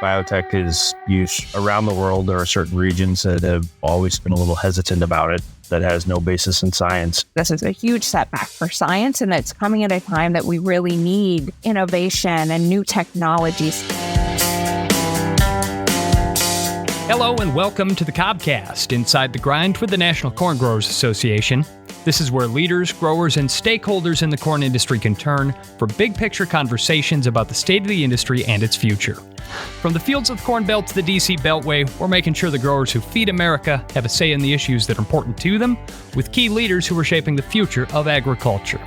Biotech is used around the world. There are certain regions that have always been a little hesitant about it, that has no basis in science. This is a huge setback for science, and it's coming at a time that we really need innovation and new technologies. Hello and welcome to the Cobcast, Inside the Grind with the National Corn Growers Association. This is where leaders, growers, and stakeholders in the corn industry can turn for big-picture conversations about the state of the industry and its future. From the fields of the Corn Belt to the D.C. Beltway, we're making sure the growers who feed America have a say in the issues that are important to them, with key leaders who are shaping the future of agriculture.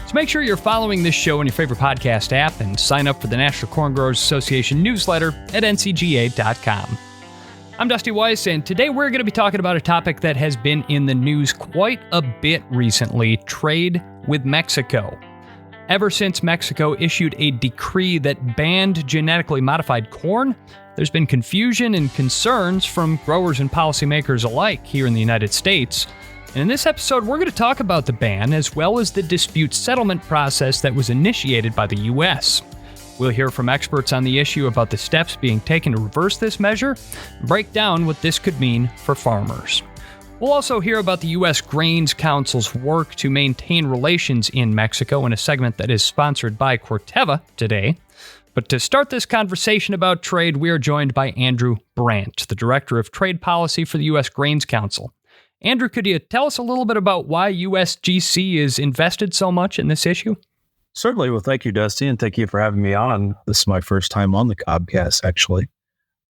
So make sure you're following this show in your favorite podcast app and sign up for the National Corn Growers Association newsletter at ncga.com. I'm Dusty Weiss, and today we're going to be talking about a topic that has been in the news quite a bit recently: trade with Mexico. Ever since Mexico issued a decree that banned genetically modified corn, there's been confusion and concerns from growers and policymakers alike here in the United States. And in this episode, we're going to talk about the ban as well as the dispute settlement process that was initiated by the U.S. We'll hear from experts on the issue about the steps being taken to reverse this measure and break down what this could mean for farmers. We'll also hear about the U.S. Grains Council's work to maintain relations in Mexico in a segment that is sponsored by Corteva today. But to start this conversation about trade, we are joined by Andrew Brandt, the Director of Trade Policy for the U.S. Grains Council. Andrew, could you tell us a little bit about why USGC is invested so much in this issue? Certainly. Well, thank you, Dusty, and thank you for having me on. This is my first time on the Cobcast, actually.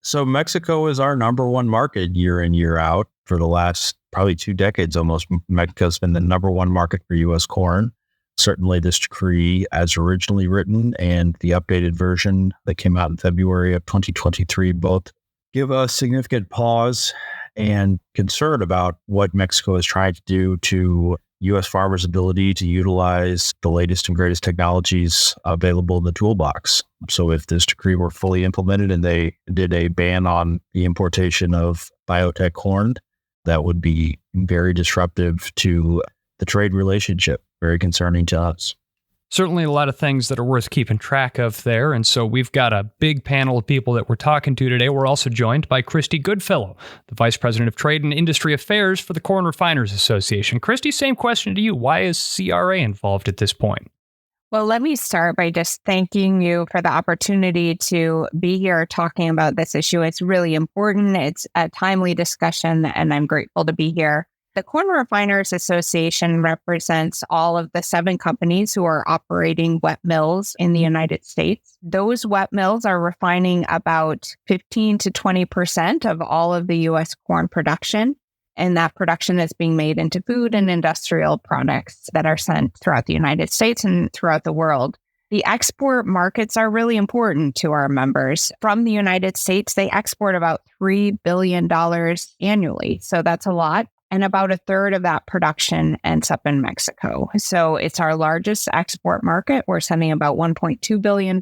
So Mexico is our number one market year in, year out. For the last probably 2 decades almost, Mexico's been the number one market for U.S. corn. Certainly this decree, as originally written, and the updated version that came out in February of 2023, both give a significant pause and concern about what Mexico is trying to do to U.S. farmers' ability to utilize the latest and greatest technologies available in the toolbox. So if this decree were fully implemented and they did a ban on the importation of biotech corn, that would be very disruptive to the trade relationship, very concerning to us. Certainly a lot of things that are worth keeping track of there. And so we've got a big panel of people that we're talking to today. We're also joined by Christy Goodfellow, the Vice President of Trade and Industry Affairs for the Corn Refiners Association. Christy, same question to you. Why is CRA involved at this point? Well, let me start by just thanking you for the opportunity to be here talking about this issue. It's really important. It's a timely discussion, and I'm grateful to be here. The Corn Refiners Association represents all of the 7 companies who are operating wet mills in the United States. Those wet mills are refining about 15 to 20% of all of the U.S. corn production, and that production is being made into food and industrial products that are sent throughout the United States and throughout the world. The export markets are really important to our members. From the United States, they export about $3 billion annually, so that's a lot. And about a third of that production ends up in Mexico. So it's our largest export market. We're sending about $1.2 billion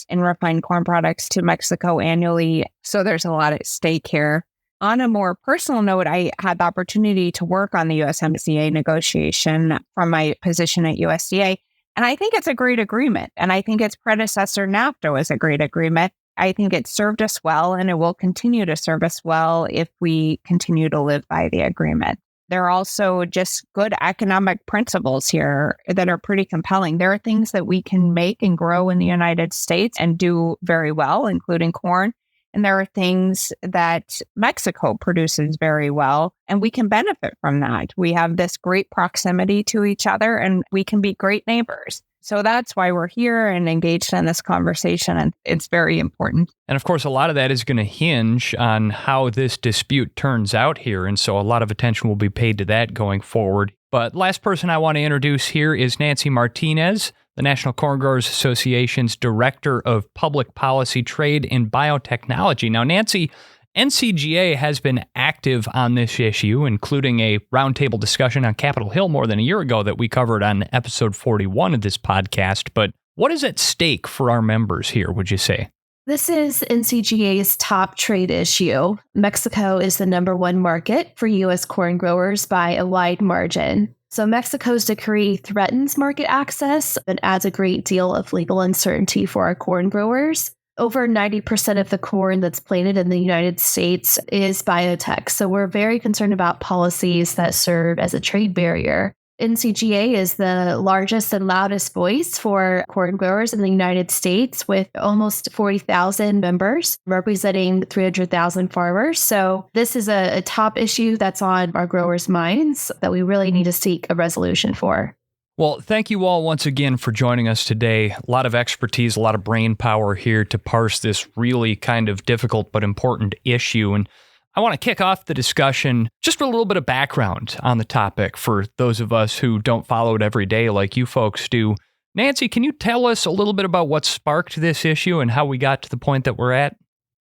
in refined corn products to Mexico annually. So there's a lot at stake here. On a more personal note, I had the opportunity to work on the USMCA negotiation from my position at USDA. And I think it's a great agreement. And I think its predecessor, NAFTA, was a great agreement. I think it served us well, and it will continue to serve us well if we continue to live by the agreement. There are also just good economic principles here that are pretty compelling. There are things that we can make and grow in the United States and do very well, including corn. And there are things that Mexico produces very well, and we can benefit from that. We have this great proximity to each other, and we can be great neighbors. So that's why we're here and engaged in this conversation, and it's very important. And of course, a lot of that is going to hinge on how this dispute turns out here, and so a lot of attention will be paid to that going forward. But last person I want to introduce here is Nancy Martinez, the National Corn Growers Association's Director of Public Policy, Trade, and Biotechnology. Now, Nancy, NCGA has been active on this issue, including a roundtable discussion on Capitol Hill more than a year ago that we covered on episode 41 of this podcast. But what is at stake for our members here, would you say? This is NCGA's top trade issue. Mexico is the number one market for U.S. corn growers by a wide margin. So Mexico's decree threatens market access and adds a great deal of legal uncertainty for our corn growers. over 90% of the corn that's planted in the United States is biotech. So we're very concerned about policies that serve as a trade barrier. NCGA is the largest and loudest voice for corn growers in the United States, with almost 40,000 members representing 300,000 farmers. So this is a top issue that's on our growers' minds that we really need to seek a resolution for. Well, thank you all once again for joining us today. A lot of expertise, a lot of brain power here to parse this really kind of difficult but important issue. And I want to kick off the discussion just with a little bit of background on the topic for those of us who don't follow it every day like you folks do. Nancy, can you tell us a little bit about what sparked this issue and how we got to the point that we're at?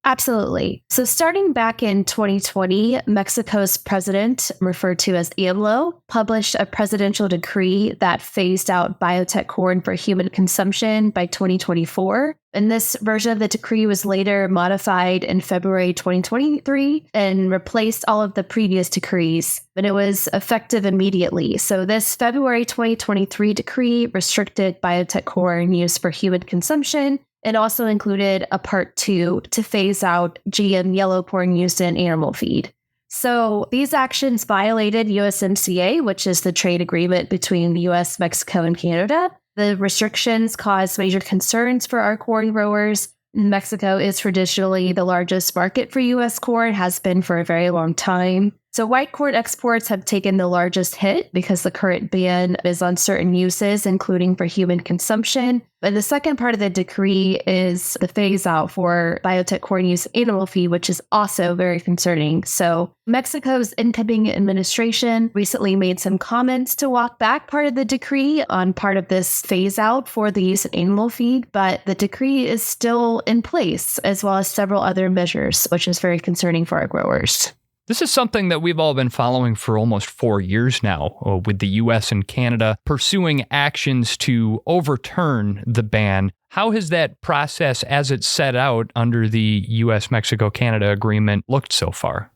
Absolutely. So starting back in 2020, Mexico's president, referred to as AMLO, published a presidential decree that phased out biotech corn for human consumption by 2024. And this version of the decree was later modified in February 2023 and replaced all of the previous decrees, and it was effective immediately. So this February 2023 decree restricted biotech corn use for human consumption. It also included a Part 2 to phase out GM yellow corn used in animal feed. So these actions violated USMCA, which is the trade agreement between the US, Mexico, and Canada. The restrictions caused major concerns for our corn growers. Mexico is traditionally the largest market for US corn, has been for a very long time. So white corn exports have taken the largest hit because the current ban is on certain uses, including for human consumption. And the second part of the decree is the phase out for biotech corn use animal feed, which is also very concerning. So Mexico's incoming administration recently made some comments to walk back part of the decree on part of this phase out for the use of animal feed, but the decree is still in place, as well as several other measures, which is very concerning for our growers. This is something that we've all been following for almost 4 years now, with the US and Canada pursuing actions to overturn the ban. How has that process, as it's set out under the US-Mexico-Canada agreement, looked so far?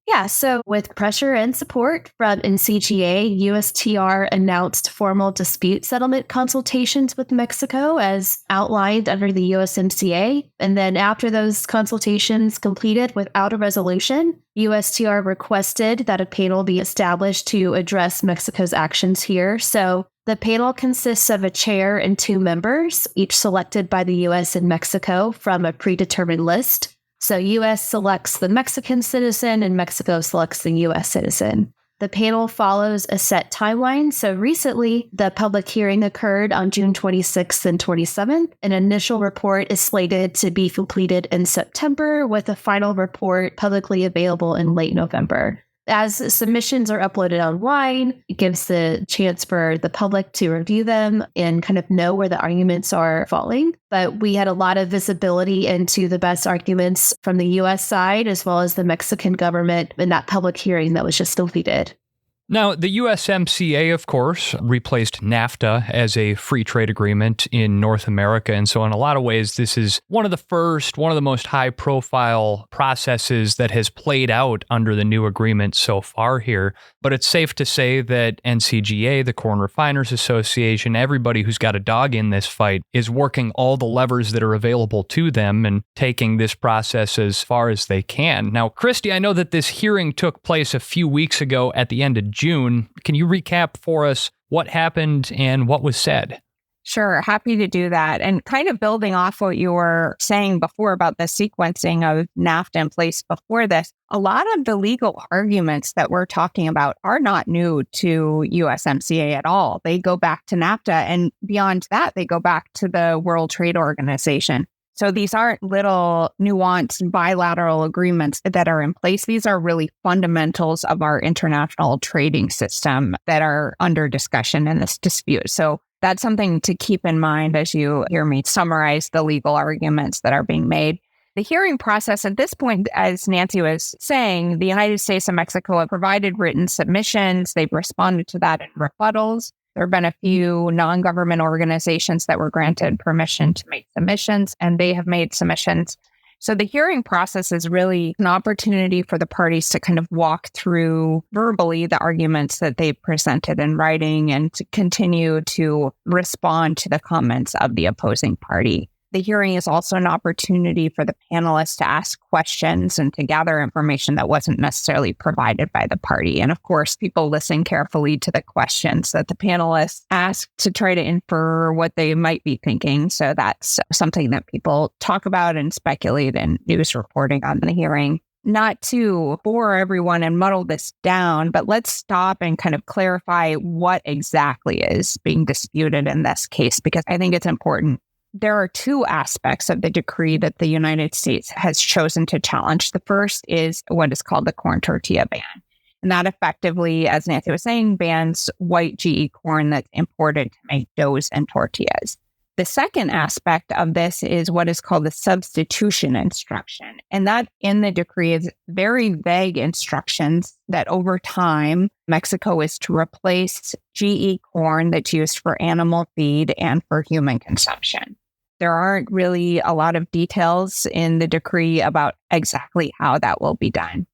Yeah, so with pressure and support from NCGA, USTR announced formal dispute settlement consultations with Mexico as outlined under the USMCA. And then after those consultations completed without a resolution, USTR requested that a panel be established to address Mexico's actions here. So the panel consists of a chair and 2 members, each selected by the US and Mexico from a predetermined list. So US selects the Mexican citizen and Mexico selects the US citizen. The panel follows a set timeline. So recently, the public hearing occurred on June 26th and 27th. An initial report is slated to be completed in September, with a final report publicly available in late November. As submissions are uploaded online, it gives the chance for the public to review them and kind of know where the arguments are falling. But we had a lot of visibility into the best arguments from the US side, as well as the Mexican government in that public hearing that was just completed. Now, the USMCA, of course, replaced NAFTA as a free trade agreement in North America. And so in a lot of ways, this is one of the most high-profile processes that has played out under the new agreement so far here. But it's safe to say that NCGA, the Corn Refiners Association, everybody who's got a dog in this fight is working all the levers that are available to them and taking this process as far as they can. Now, Christy, I know that this hearing took place a few weeks ago at the end of June. Can you recap for us what happened and what was said? Sure, happy to do that. And kind of building off what you were saying before about the sequencing of NAFTA in place before this, a lot of the legal arguments that we're talking about are not new to USMCA at all. They go back to NAFTA, and beyond that, they go back to the World Trade Organization. So these aren't little nuanced bilateral agreements that are in place. These are really fundamentals of our international trading system that are under discussion in this dispute. So that's something to keep in mind as you hear me summarize the legal arguments that are being made. The hearing process at this point, as Nancy was saying, the United States and Mexico have provided written submissions. They've responded to that in rebuttals. There have been a few non-government organizations that were granted permission to make submissions, and they have made submissions. So the hearing process is really an opportunity for the parties to kind of walk through verbally the arguments that they've presented in writing and to continue to respond to the comments of the opposing party. The hearing is also an opportunity for the panelists to ask questions and to gather information that wasn't necessarily provided by the party. And of course, people listen carefully to the questions that the panelists ask to try to infer what they might be thinking. So that's something that people talk about and speculate in news reporting on the hearing. Not to bore everyone and muddle this down, but let's stop and kind of clarify what exactly is being disputed in this case, because I think it's important. There are two aspects of the decree that the United States has chosen to challenge. The first is what is called the corn tortilla ban. And that effectively, as Nancy was saying, bans white GE corn that's imported to make doughs and tortillas. The second aspect of this is what is called the substitution instruction. And that in the decree is very vague instructions that over time, Mexico is to replace GE corn that's used for animal feed and for human consumption. There aren't really a lot of details in the decree about exactly how that will be done.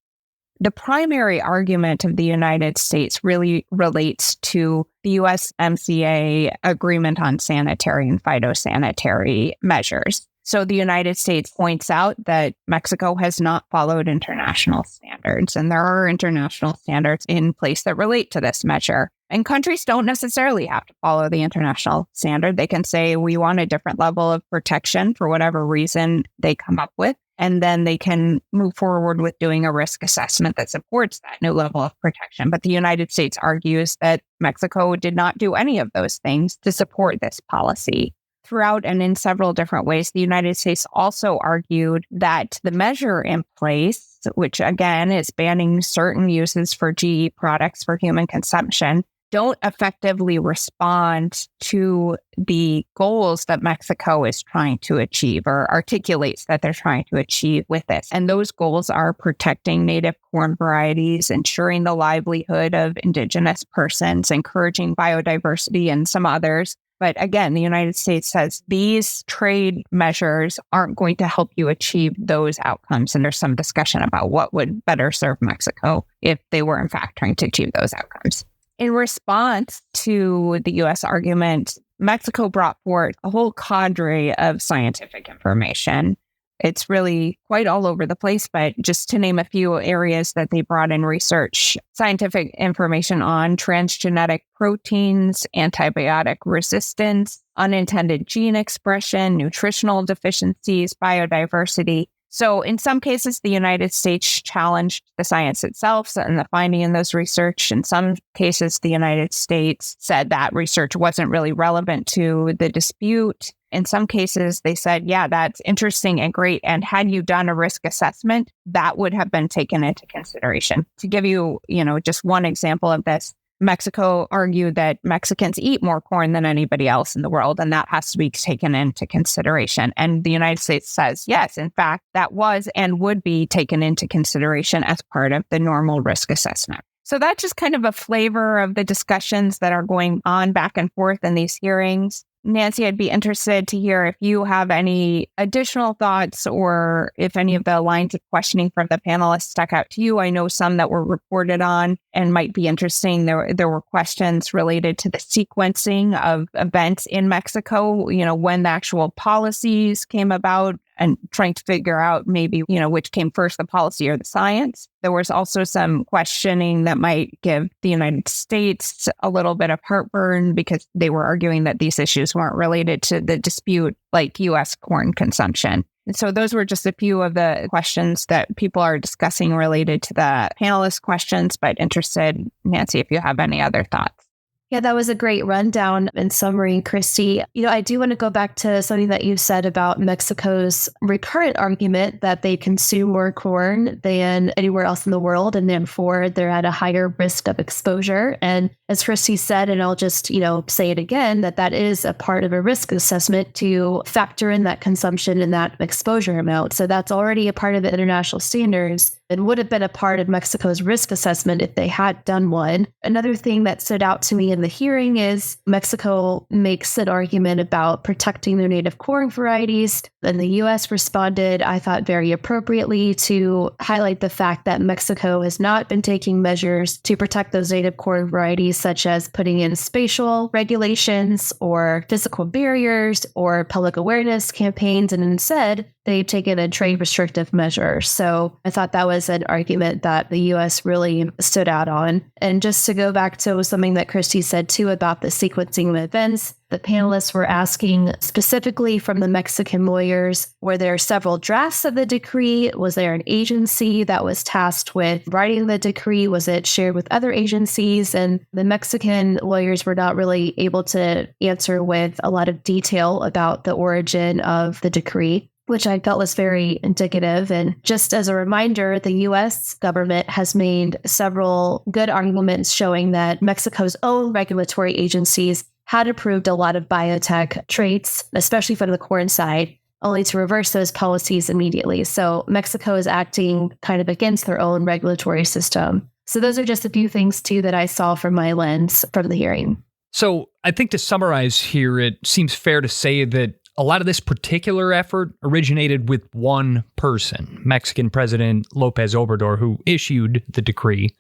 The primary argument of the United States really relates to the USMCA agreement on sanitary and phytosanitary measures. So the United States points out that Mexico has not followed international standards, and there are international standards in place that relate to this measure. And countries don't necessarily have to follow the international standard. They can say, we want a different level of protection for whatever reason they come up with. And then they can move forward with doing a risk assessment that supports that new level of protection. But the United States argues that Mexico did not do any of those things to support this policy. Throughout and in several different ways, the United States also argued that the measure in place, which again is banning certain uses for GE products for human consumption, don't effectively respond to the goals that Mexico is trying to achieve or articulates that they're trying to achieve with this. And those goals are protecting native corn varieties, ensuring the livelihood of indigenous persons, encouraging biodiversity, and some others. But again, the United States says these trade measures aren't going to help you achieve those outcomes. And there's some discussion about what would better serve Mexico if they were in fact trying to achieve those outcomes. In response to the U.S. argument, Mexico brought forth a whole cadre of scientific information. It's really quite all over the place, but just to name a few areas that they brought in research, scientific information on transgenic proteins, antibiotic resistance, unintended gene expression, nutritional deficiencies, biodiversity. So in some cases, the United States challenged the science itself and the finding in those research. In some cases, the United States said that research wasn't really relevant to the dispute. In some cases, they said, yeah, that's interesting and great. And had you done a risk assessment, that would have been taken into consideration. To give you, just one example of this, Mexico argued that Mexicans eat more corn than anybody else in the world, and that has to be taken into consideration. And the United States says, yes, in fact, that was and would be taken into consideration as part of the normal risk assessment. So that's just kind of a flavor of the discussions that are going on back and forth in these hearings. Nancy, I'd be interested to hear if you have any additional thoughts or if any of the lines of questioning from the panelists stuck out to you. I know some that were reported on and might be interesting. There were questions related to the sequencing of events in Mexico, when the actual policies came about and trying to figure out maybe, which came first, the policy or the science. There was also some questioning that might give the United States a little bit of heartburn because they were arguing that these issues weren't related to the dispute like U.S. corn consumption. And so those were just a few of the questions that people are discussing related to the panelist questions, but interested, Nancy, if you have any other thoughts. Yeah, that was a great rundown and summary, Christy. I do want to go back to something that you said about Mexico's recurrent argument that they consume more corn than anywhere else in the world, and therefore they're at a higher risk of exposure. And as Christy said, and I'll just, say it again, that is a part of a risk assessment to factor in that consumption and that exposure amount. So that's already a part of the international standards. and would have been a part of Mexico's risk assessment if they had done one. Another thing that stood out to me in the hearing is Mexico makes an argument about protecting their native corn varieties. And the U.S. responded, I thought, very appropriately to highlight the fact that Mexico has not been taking measures to protect those native corn varieties, such as putting in spatial regulations or physical barriers or public awareness campaigns. And instead, they've taken a trade restrictive measure. So I thought that was an argument that the U.S. really stood out on. And just to go back to something that Christy said too about the sequencing of events, the panelists were asking specifically from the Mexican lawyers, were there several drafts of the decree? Was there an agency that was tasked with writing the decree? Was it shared with other agencies? And the Mexican lawyers were not really able to answer with a lot of detail about the origin of the decree, which I felt was very indicative. And just as a reminder, the U.S. government has made several good arguments showing that Mexico's own regulatory agencies had approved a lot of biotech traits, especially from the corn side, only to reverse those policies immediately. So Mexico is acting kind of against their own regulatory system. So those are just a few things, too, that I saw from my lens from the hearing. So I think to summarize here, it seems fair to say that a lot of this particular effort originated with one person, Mexican President López Obrador, who issued the decree.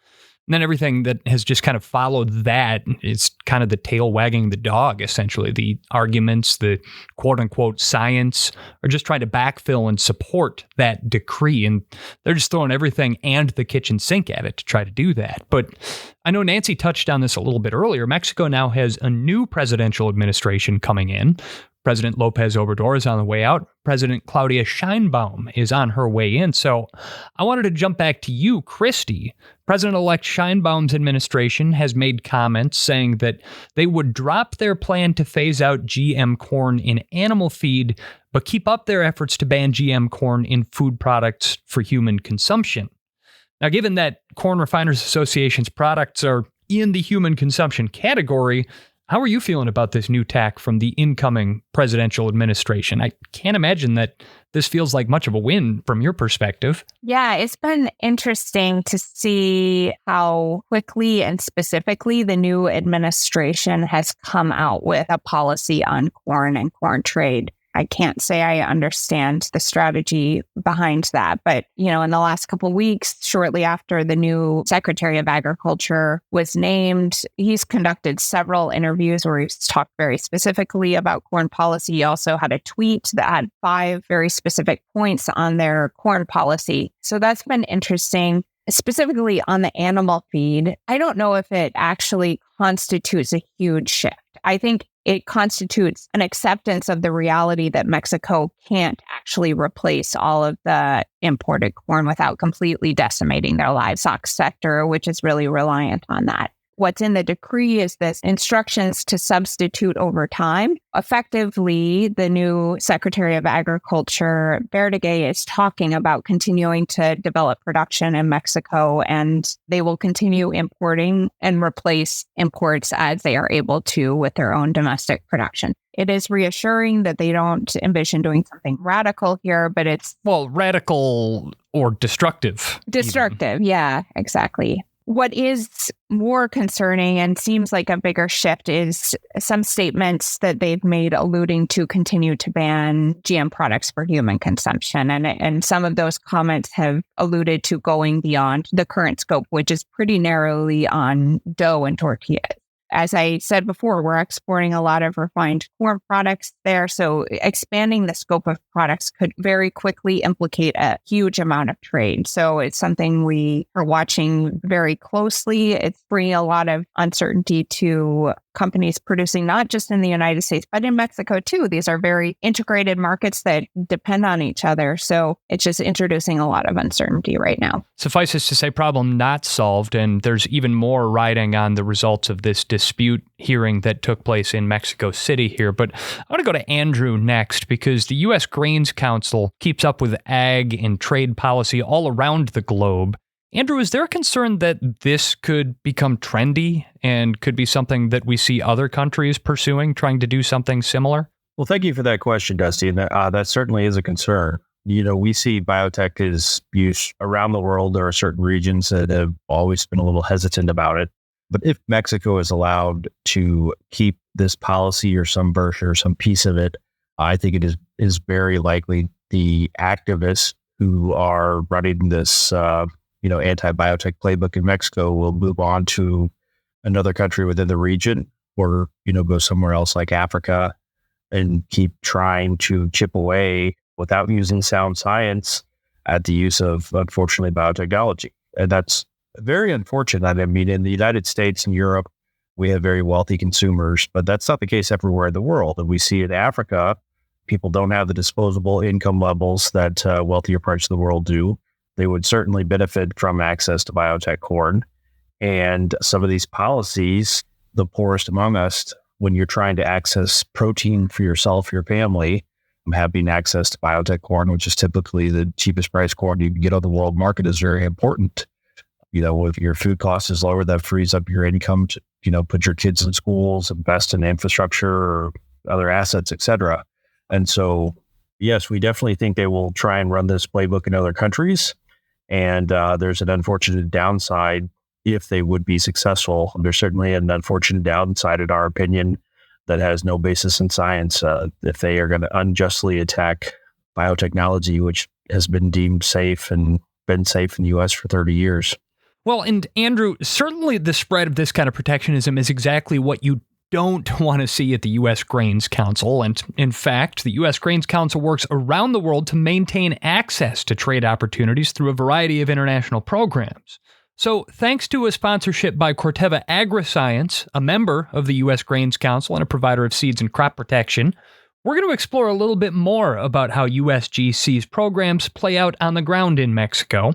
And then everything that has just kind of followed that is kind of the tail wagging the dog, essentially. The arguments, the quote-unquote science are just trying to backfill and support that decree. And they're just throwing everything and the kitchen sink at it to try to do that. But I know Nancy touched on this a little bit earlier. Mexico now has a new presidential administration coming in. President López Obrador is on the way out. President Claudia Sheinbaum is on her way in. So I wanted to jump back to you, Christy. President-elect Sheinbaum's administration has made comments saying that they would drop their plan to phase out GM corn in animal feed, but keep up their efforts to ban GM corn in food products for human consumption. Now, given that Corn Refiners Association's products are in the human consumption category, how are you feeling about this new tack from the incoming presidential administration? I can't imagine that this feels like much of a win from your perspective. Yeah, it's been interesting to see how quickly and specifically the new administration has come out with a policy on corn and corn trade. I can't say I understand the strategy behind that. But, in the last couple of weeks, shortly after the new Secretary of Agriculture was named, he's conducted several interviews where he's talked very specifically about corn policy. He also had a tweet that had 5 very specific points on their corn policy. So that's been interesting. Specifically on the animal feed, I don't know if it actually constitutes a huge shift. I think it constitutes an acceptance of the reality that Mexico can't actually replace all of the imported corn without completely decimating their livestock sector, which is really reliant on that. What's in the decree is this instructions to substitute over time. Effectively, the new Secretary of Agriculture, Biotech, is talking about continuing to develop production in Mexico, and they will continue importing and replace imports as they are able to with their own domestic production. It is reassuring that they don't envision doing something radical here, but it's... Well, radical or destructive. Destructive, even. Yeah, exactly. What is more concerning and seems like a bigger shift is some statements that they've made alluding to continue to ban GM products for human consumption. And some of those comments have alluded to going beyond the current scope, which is pretty narrowly on dough and tortillas. As I said before, we're exporting a lot of refined corn products there. So expanding the scope of products could very quickly implicate a huge amount of trade. So it's something we are watching very closely. It's bringing a lot of uncertainty to companies producing not just in the United States, but in Mexico too. These are very integrated markets that depend on each other. So it's just introducing a lot of uncertainty right now. Suffice it to say, problem not solved. And there's even more riding on the results of this dispute hearing that took place in Mexico City here. But I want to go to Andrew next, because the U.S. Grains Council keeps up with ag and trade policy all around the globe. Andrew, is there a concern that this could become trendy and could be something that we see other countries pursuing, trying to do something similar? Well, thank you for that question, Dusty. And that certainly is a concern. we see biotech is used around the world. There are certain regions that have always been a little hesitant about it. But if Mexico is allowed to keep this policy or some version or some piece of it, I think it is very likely the activists who are running this, anti-biotech playbook in Mexico will move on to another country within the region or, go somewhere else like Africa and keep trying to chip away without using sound science at the use of, unfortunately, biotechnology. And that's very unfortunate. I mean, in the United States and Europe, we have very wealthy consumers, but that's not the case everywhere in the world. And we see in Africa, people don't have the disposable income levels that wealthier parts of the world do. They would certainly benefit from access to biotech corn. And some of these policies, the poorest among us, when you're trying to access protein for yourself, your family, having access to biotech corn, which is typically the cheapest price corn you can get on the world market, is very important. If your food cost is lower, that frees up your income to, put your kids in schools, invest in infrastructure or other assets, et cetera. And so, yes, we definitely think they will try and run this playbook in other countries. And there's an unfortunate downside if they would be successful. There's certainly an unfortunate downside, in our opinion, that has no basis in science if they are going to unjustly attack biotechnology, which has been deemed safe and been safe in the U.S. for 30 years. Well, and Andrew, certainly the spread of this kind of protectionism is exactly what you don't want to see at the U.S. Grains Council. And in fact, the U.S. Grains Council works around the world to maintain access to trade opportunities through a variety of international programs. So thanks to a sponsorship by Corteva Agriscience, a member of the U.S. Grains Council and a provider of seeds and crop protection, we're going to explore a little bit more about how USGC's programs play out on the ground in Mexico.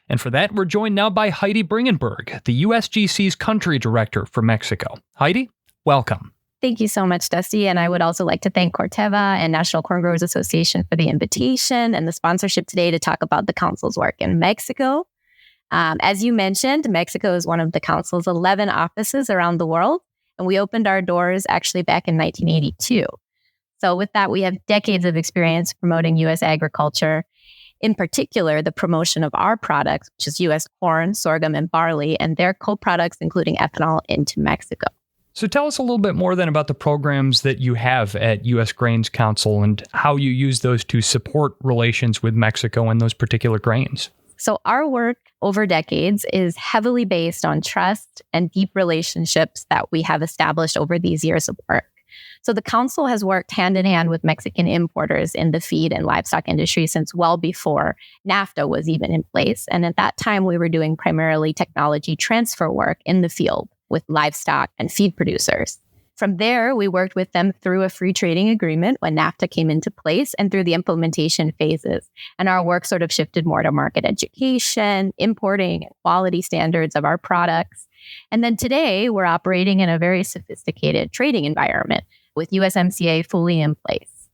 And for that, we're joined now by Heidi Bringenberg, the USGC's country director for Mexico. Heidi, welcome. Thank you so much, Dusty. And I would also like to thank Corteva and National Corn Growers Association for the invitation and the sponsorship today to talk about the Council's work in Mexico. As you mentioned, Mexico is one of the Council's 11 offices around the world, and we opened our doors actually back in 1982. So with that, we have decades of experience promoting U.S. agriculture, in particular, the promotion of our products, which is U.S. corn, sorghum, and barley, and their co-products, including ethanol, into Mexico. So tell us a little bit more then about the programs that you have at U.S. Grains Council and how you use those to support relations with Mexico and those particular grains. So our work over decades is heavily based on trust and deep relationships that we have established over these years of work. So the Council has worked hand in hand with Mexican importers in the feed and livestock industry since well before NAFTA was even in place. And at that time, we were doing primarily technology transfer work in the field with livestock and feed producers. From there, we worked with them through a free trading agreement when NAFTA came into place and through the implementation phases. And our work sort of shifted more to market education, importing, and quality standards of our products. And then today, we're operating in a very sophisticated trading environment with USMCA fully in place.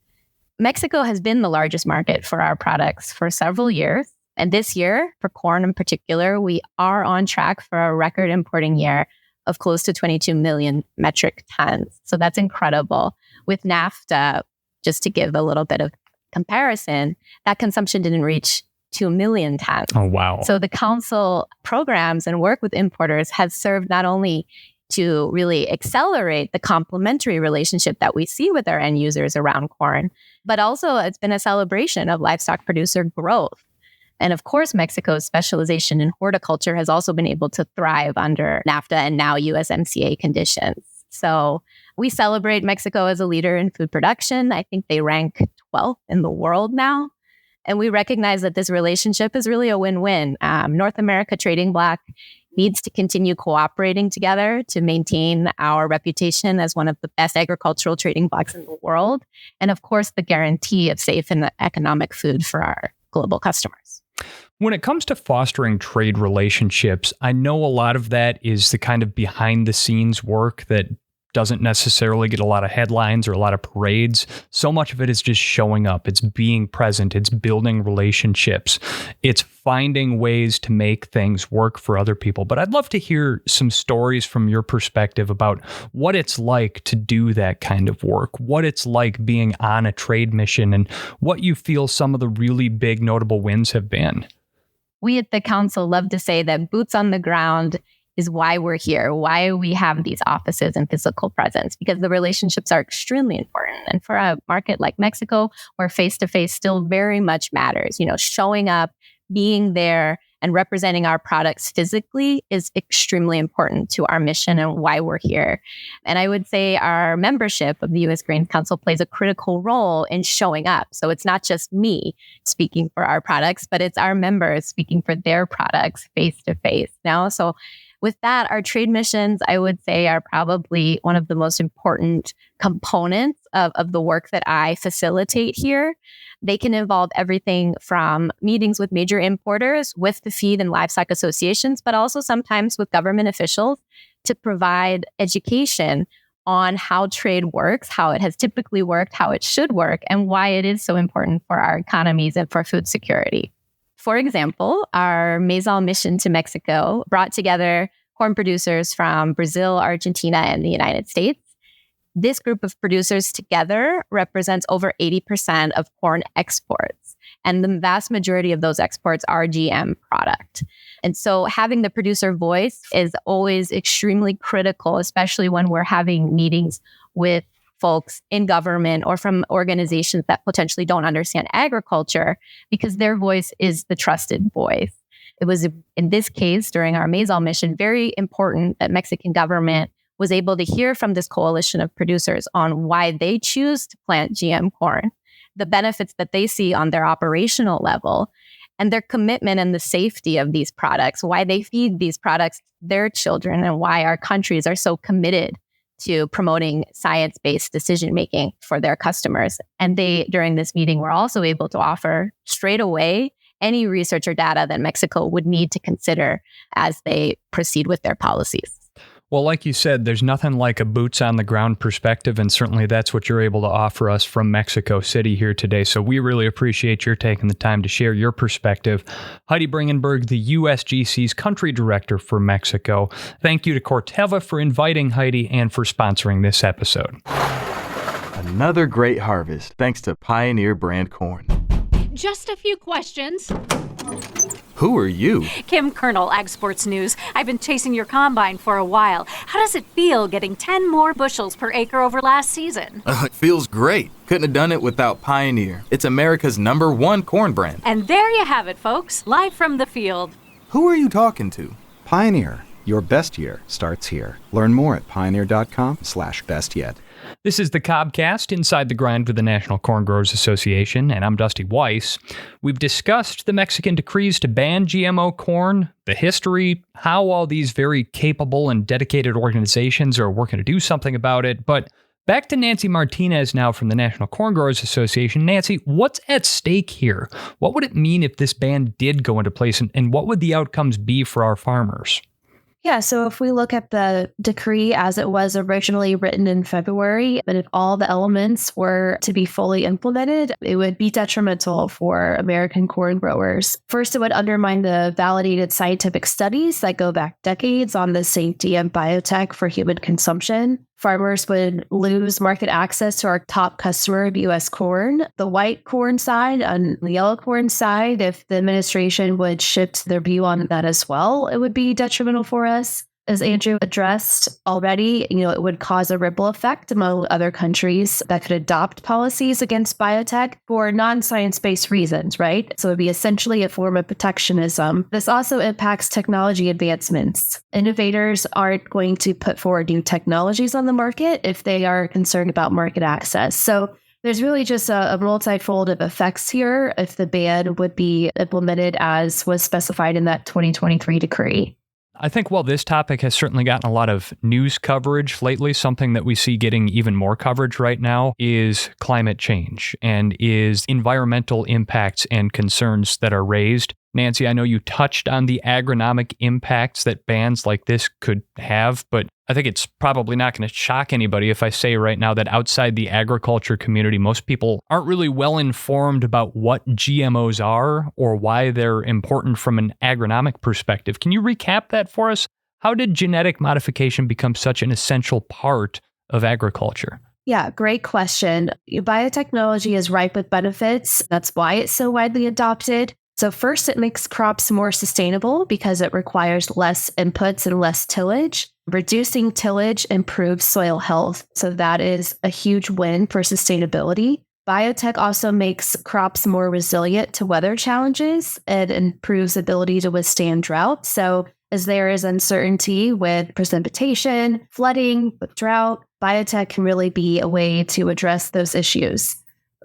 Mexico has been the largest market for our products for several years. And this year, for corn in particular, we are on track for a record importing year of close to 22 million metric tons. So that's incredible. With NAFTA, just to give a little bit of comparison, that consumption didn't reach 2 million tons. Oh, wow. So the Council programs and work with importers has served not only to really accelerate the complementary relationship that we see with our end users around corn, but also it's been a celebration of livestock producer growth. And of course, Mexico's specialization in horticulture has also been able to thrive under NAFTA and now USMCA conditions. So we celebrate Mexico as a leader in food production. I think they rank 12th in the world now. And we recognize that this relationship is really a win-win. North America Trading Bloc needs to continue cooperating together to maintain our reputation as one of the best agricultural trading blocs in the world. And of course, the guarantee of safe and economic food for our global customers. When it comes to fostering trade relationships, I know a lot of that is the kind of behind the scenes work that doesn't necessarily get a lot of headlines or a lot of parades. So much of it is just showing up. It's being present. It's building relationships. It's finding ways to make things work for other people. But I'd love to hear some stories from your perspective about what it's like to do that kind of work, what it's like being on a trade mission, and what you feel some of the really big notable wins have been. We at the council love to say that boots on the ground is why we're here, why we have these offices and physical presence, because the relationships are extremely important. And for a market like Mexico, where face-to-face still very much matters, showing up, being there, and representing our products physically is extremely important to our mission and why we're here. And I would say our membership of the U.S. Grain Council plays a critical role in showing up. So it's not just me speaking for our products, but it's our members speaking for their products face-to-face now. So with that, our trade missions, I would say, are probably one of the most important components of the work that I facilitate here. They can involve everything from meetings with major importers, with the feed and livestock associations, but also sometimes with government officials to provide education on how trade works, how it has typically worked, how it should work, and why it is so important for our economies and for food security. For example, our Mezal mission to Mexico brought together corn producers from Brazil, Argentina, and the United States. This group of producers together represents over 80% of corn exports. And the vast majority of those exports are GM product. And so having the producer voice is always extremely critical, especially when we're having meetings with folks in government or from organizations that potentially don't understand agriculture, because their voice is the trusted voice. It was, in this case, during our Mezal mission, very important that Mexican government was able to hear from this coalition of producers on why they choose to plant GM corn, the benefits that they see on their operational level, and their commitment and the safety of these products, why they feed these products their children, and why our countries are so committed to promoting science-based decision-making for their customers. And they, during this meeting, were also able to offer straight away any research or data that Mexico would need to consider as they proceed with their policies. Well, like you said, there's nothing like a boots on the ground perspective, and certainly that's what you're able to offer us from Mexico City here today. So we really appreciate your taking the time to share your perspective. Heidi Bringenberg, the USGC's country director for Mexico. Thank you to Corteva for inviting Heidi and for sponsoring this episode. Another great harvest, thanks to Pioneer brand corn. Just a few questions. Who are you? Kim Kernel, Ag Sports News. I've been chasing your combine for a while. How does it feel getting 10 more bushels per acre over last season? It feels great. Couldn't have done it without Pioneer. It's America's #1 corn brand. And there you have it, folks. Live from the field. Who are you talking to? Pioneer. Your best year starts here. Learn more at pioneer.com/bestyet. This is the Cobcast, Inside the Grind with the National Corn Growers Association, and I'm Dusty Weiss. We've discussed the Mexican decrees to ban GMO corn, the history, how all these very capable and dedicated organizations are working to do something about it. But back to Nancy Martinez now from the National Corn Growers Association. Nancy, what's at stake here? What would it mean if this ban did go into place, and what would the outcomes be for our farmers? Yeah, so if we look at the decree as it was originally written in February, and if all the elements were to be fully implemented, it would be detrimental for American corn growers. First, it would undermine the validated scientific studies that go back decades on the safety of biotech for human consumption. Farmers would lose market access to our top customer of U.S. corn, the white corn side, and the yellow corn side. If the administration would shift their view on that as well, it would be detrimental for us. As Andrew addressed already, it would cause a ripple effect among other countries that could adopt policies against biotech for non-science-based reasons, right? So it would be essentially a form of protectionism. This also impacts technology advancements. Innovators aren't going to put forward new technologies on the market if they are concerned about market access. So there's really just a multifold of effects here if the ban would be implemented as was specified in that 2023 decree. I think while this topic has certainly gotten a lot of news coverage lately, something that we see getting even more coverage right now is climate change and is environmental impacts and concerns that are raised. Nancy, I know you touched on the agronomic impacts that bans like this could have, but I think it's probably not going to shock anybody if I say right now that outside the agriculture community, most people aren't really well informed about what GMOs are or why they're important from an agronomic perspective. Can you recap that for us? How did genetic modification become such an essential part of agriculture? Yeah, great question. Biotechnology is ripe with benefits. That's why it's so widely adopted. So first, it makes crops more sustainable because it requires less inputs and less tillage. Reducing tillage improves soil health. So that is a huge win for sustainability. Biotech also makes crops more resilient to weather challenges and improves ability to withstand drought. So as there is uncertainty with precipitation, flooding, with drought, biotech can really be a way to address those issues.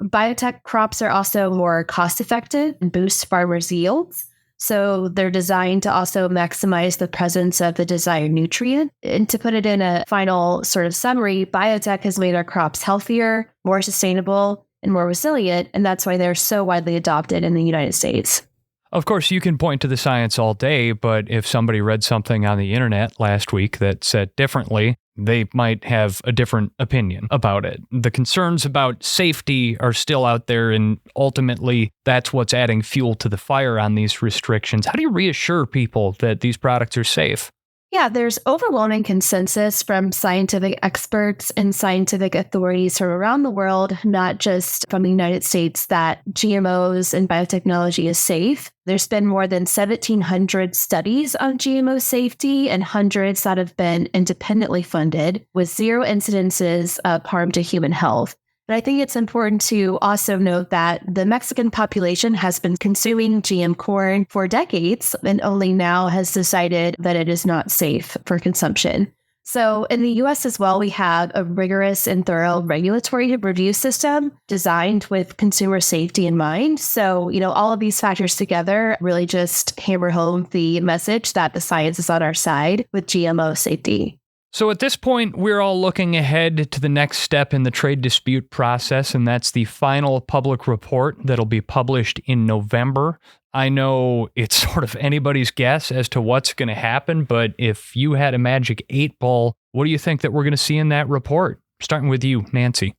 Biotech crops are also more cost-effective and boost farmers' yields. So they're designed to also maximize the presence of the desired nutrient. And to put it in a final sort of summary, biotech has made our crops healthier, more sustainable, and more resilient. And that's why they're so widely adopted in the United States. Of course, you can point to the science all day, but if somebody read something on the internet last week that said differently, they might have a different opinion about it. The concerns about safety are still out there, and ultimately, that's what's adding fuel to the fire on these restrictions. How do you reassure people that these products are safe? Yeah, there's overwhelming consensus from scientific experts and scientific authorities from around the world, not just from the United States, that GMOs and biotechnology is safe. There's been more than 1,700 studies on GMO safety and hundreds that have been independently funded with zero incidences of harm to human health. But I think it's important to also note that the Mexican population has been consuming GM corn for decades and only now has decided that it is not safe for consumption. So in the US as well, we have a rigorous and thorough regulatory review system designed with consumer safety in mind. So, all of these factors together really just hammer home the message that the science is on our side with GMO safety. So at this point, we're all looking ahead to the next step in the trade dispute process, and that's the final public report that'll be published in November. I know it's sort of anybody's guess as to what's going to happen, but if you had a magic 8-ball, what do you think that we're going to see in that report? Starting with you, Nancy.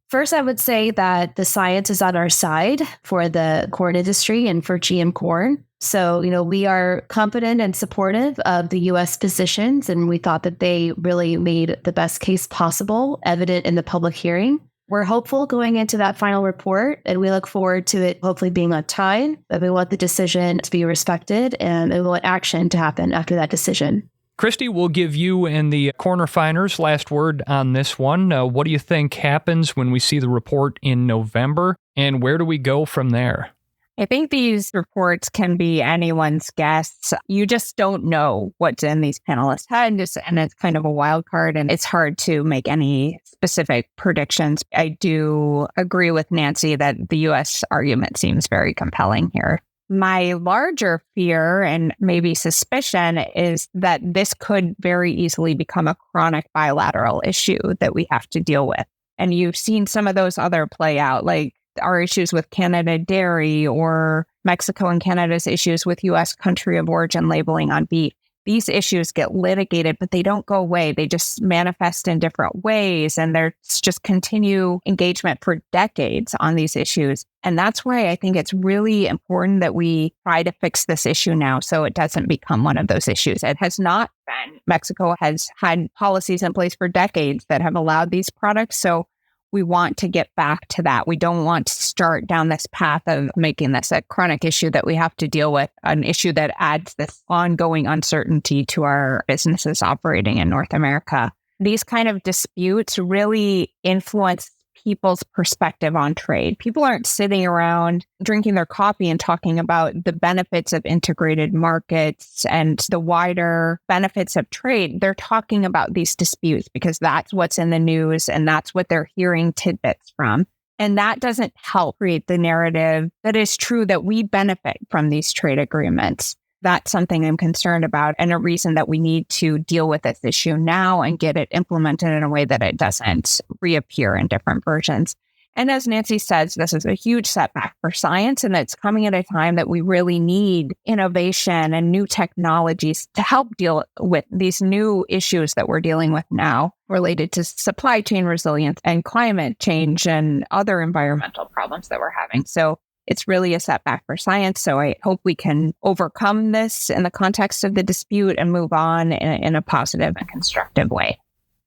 First, I would say that the science is on our side for the corn industry and for GM corn. So, we are confident and supportive of the U.S. positions, and we thought that they really made the best case possible, evident in the public hearing. We're hopeful going into that final report, and we look forward to it hopefully being on time, but we want the decision to be respected, and we want action to happen after that decision. Christy, we'll give you and the corn refiners last word on this one. What do you think happens when we see the report in November, and where do we go from there? I think these reports can be anyone's guess. You just don't know what's in these panelists' heads, and it's kind of a wild card, and it's hard to make any specific predictions. I do agree with Nancy that the U.S. argument seems very compelling here. My larger fear and maybe suspicion is that this could very easily become a chronic bilateral issue that we have to deal with. And you've seen some of those other play out, like our issues with Canada dairy or Mexico and Canada's issues with U.S. country of origin labeling on beef. These issues get litigated, but they don't go away. They just manifest in different ways, and there's just continue engagement for decades on these issues. And that's why I think it's really important that we try to fix this issue now so it doesn't become one of those issues. It has not been. Mexico has had policies in place for decades that have allowed these products. So we want to get back to that. We don't want to start down this path of making this a chronic issue that we have to deal with, an issue that adds this ongoing uncertainty to our businesses operating in North America. These kind of disputes really influence people's perspective on trade. People aren't sitting around drinking their coffee and talking about the benefits of integrated markets and the wider benefits of trade. They're talking about these disputes because that's what's in the news and that's what they're hearing tidbits from. And that doesn't help create the narrative that is true that we benefit from these trade agreements. That's something I'm concerned about, and a reason that we need to deal with this issue now and get it implemented in a way that it doesn't reappear in different versions. And as Nancy says, this is a huge setback for science, and it's coming at a time that we really need innovation and new technologies to help deal with these new issues that we're dealing with now related to supply chain resilience and climate change and other environmental problems that we're having. So it's really a setback for science. So I hope we can overcome this in the context of the dispute and move on in a positive and constructive way.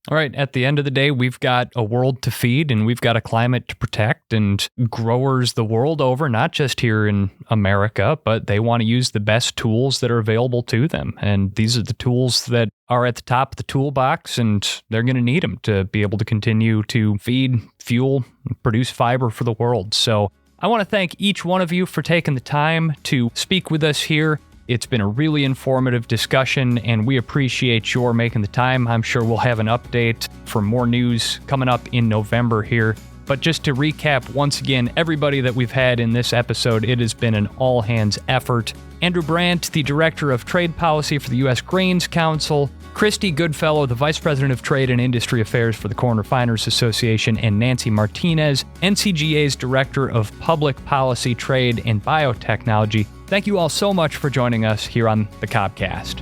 All right. At the end of the day, we've got a world to feed and we've got a climate to protect, and growers the world over, not just here in America, but they want to use the best tools that are available to them. And these are the tools that are at the top of the toolbox, and they're going to need them to be able to continue to feed, fuel, produce fiber for the world. So I want to thank each one of you for taking the time to speak with us here. It's been a really informative discussion, and we appreciate your making the time. I'm sure we'll have an update for more news coming up in November here. But just to recap, once again, everybody that we've had in this episode, it has been an all-hands effort. Andrew Brandt, the Director of Trade Policy for the U.S. Grains Council, Christy Goodfellow, the Vice President of Trade and Industry Affairs for the Corn Refiners Association, and Nancy Martinez, NCGA's Director of Public Policy, Trade, and Biotechnology. Thank you all so much for joining us here on the Cobcast.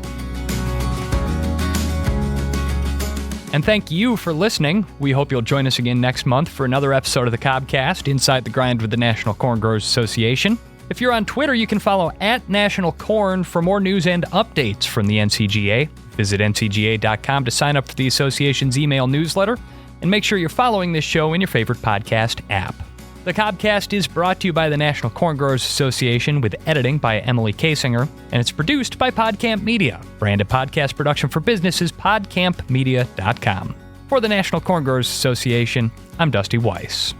And thank you for listening. We hope you'll join us again next month for another episode of the Cobcast, Inside the Grind with the National Corn Growers Association. If you're on Twitter, you can follow @NationalCorn for more news and updates from the NCGA. Visit ncga.com to sign up for the association's email newsletter, and make sure you're following this show in your favorite podcast app. The Cobcast is brought to you by the National Corn Growers Association with editing by Emily Kasinger, and it's produced by PodCamp Media, branded podcast production for businesses, podcampmedia.com. For the National Corn Growers Association, I'm Dusty Weiss.